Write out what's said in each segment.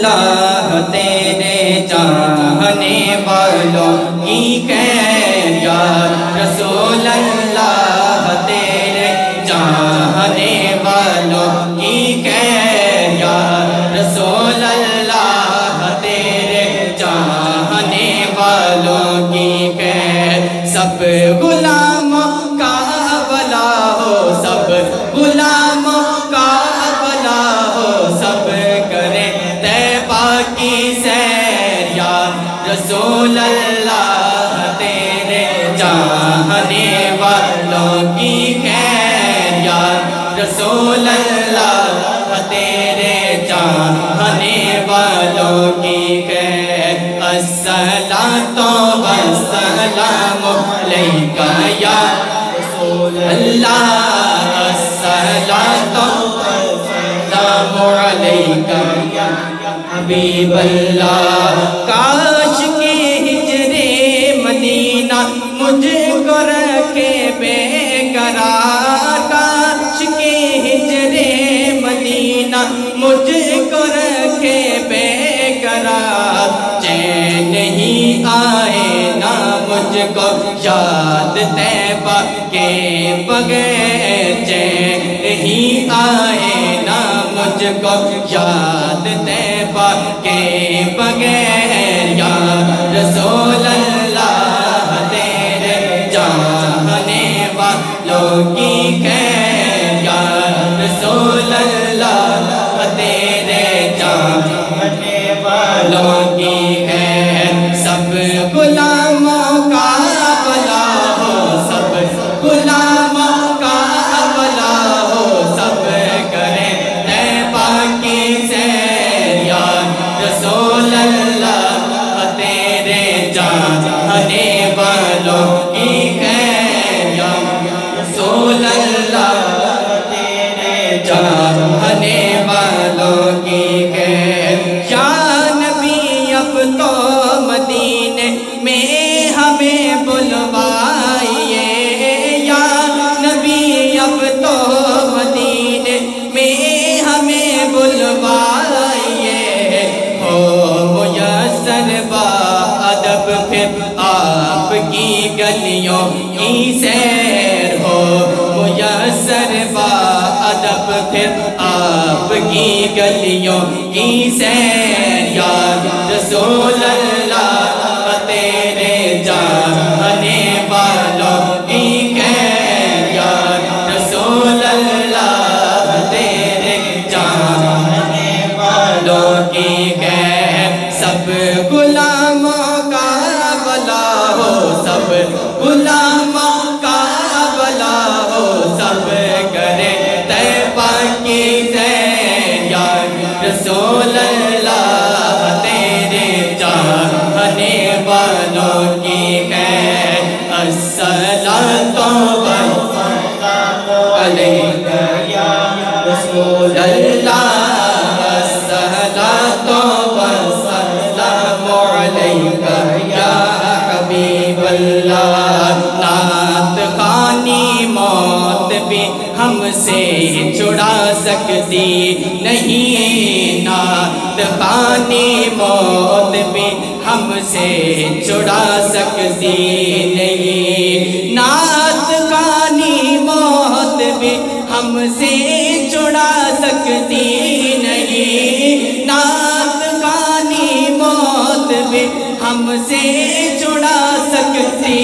اللہ تیرے چاہنے والوں کی خیر یا رسول اللہ تیرے چاہنے والوں کی خیر یا رسول اللہ تیرے چاہنے والوں کی خیر سب غلاموں کا بھلا ہو سب غلاموں کا بھلا ہو سب کرے طیبہ کی سیر یا رسول اللہ تیرے چاہنے والوں کی خیر یا رسول اللہ تیرے چاہنے والوں کی خیر الصلاۃ والسلام علیکہ یا رسول اللہ الصلاۃ والسلام علیکہ یا حبیب اللہ کاش کی ہجر مدینہ مجھ کو رکھے بے قرار کاش کی ہجر مدینہ مجھ کو رکھے بے قرار چین نہیں آئے نہ مجھ کو یاد طیبہ کے بغیر چین نہیں آئے نہ مجھ کو یاد طیبہ کے بغیر یا رسول اللہ تیرے چاہنے والوں کی خیر یا رسول اللہ تیرے چاہنے والوں کی خیر سب غلاموں کا بھلا ہو سب غلاموں کا بھلا ہو سب کرے طیبہ کی سیر یا رسول اللہ تیرے چاہنے والوں کی خیر یا رسول اللہ تیرے چاہنے والوں کی خیر یا نبی اب تو مدینے میں ہمیں بلوائیے یا نبی اب تو مدینے میں ہمیں بلوائیے ہو میسر بادب پھر آپ کی گلیوں کی سیر ہو میسر بادب پھر آپ کی گلیوں کی سیر یا رسول اللہ تیرے چاہنے والوں کی خیر یا رسول اللہ تیرے چاہنے والوں کی خیر سب غلاموں کا بھلا ہو سب غلاموں کا بھلا ہو سب کرے طیبہ کی سیر یا رسول اللہ تیرے چاہنے والوں کی خیر الصلاۃ والسلام علیکہ یا رسول اللہ الصلاۃ والسلام علیکہ یا حبیب اللہ نعت خوانی موت بھی ہم سے چھڑا سکتی نہیں نعت خوانی موت بھی ہم سے چھڑا سکتی نہیں نعت خوانی موت بھی ہم سے چھڑا سکتی نہیں نعت خوانی موت بھی ہم سے چھڑا سکتی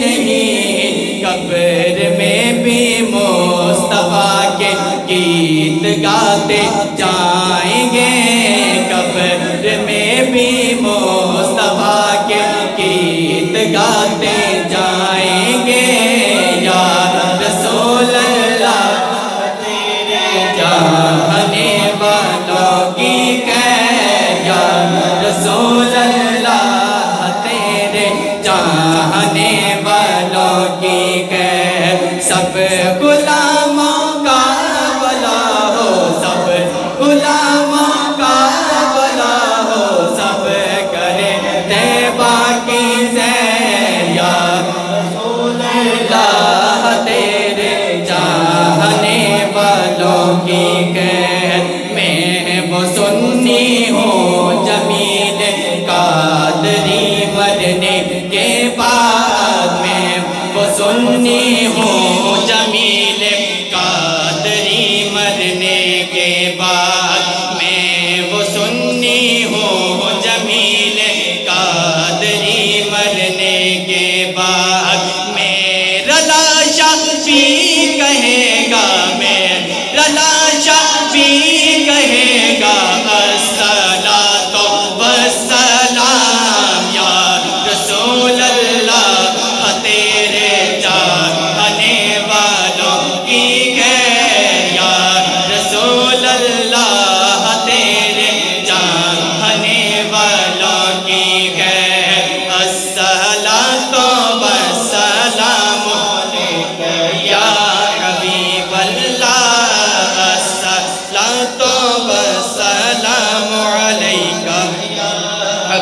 نہیں قبر میں بھی مصطفیٰ کے گیت گاتے جائیں گے قبر میں بھی مصطفیٰ کے گیت گاتے جائیں گے یا رسول اللہ تیرے چاہنے والوں کی خیر یا رسول اللہ تیرے چاہنے والوں کی خیر سب غلاموں کا بھلا ہو سب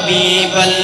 حبیب اللہ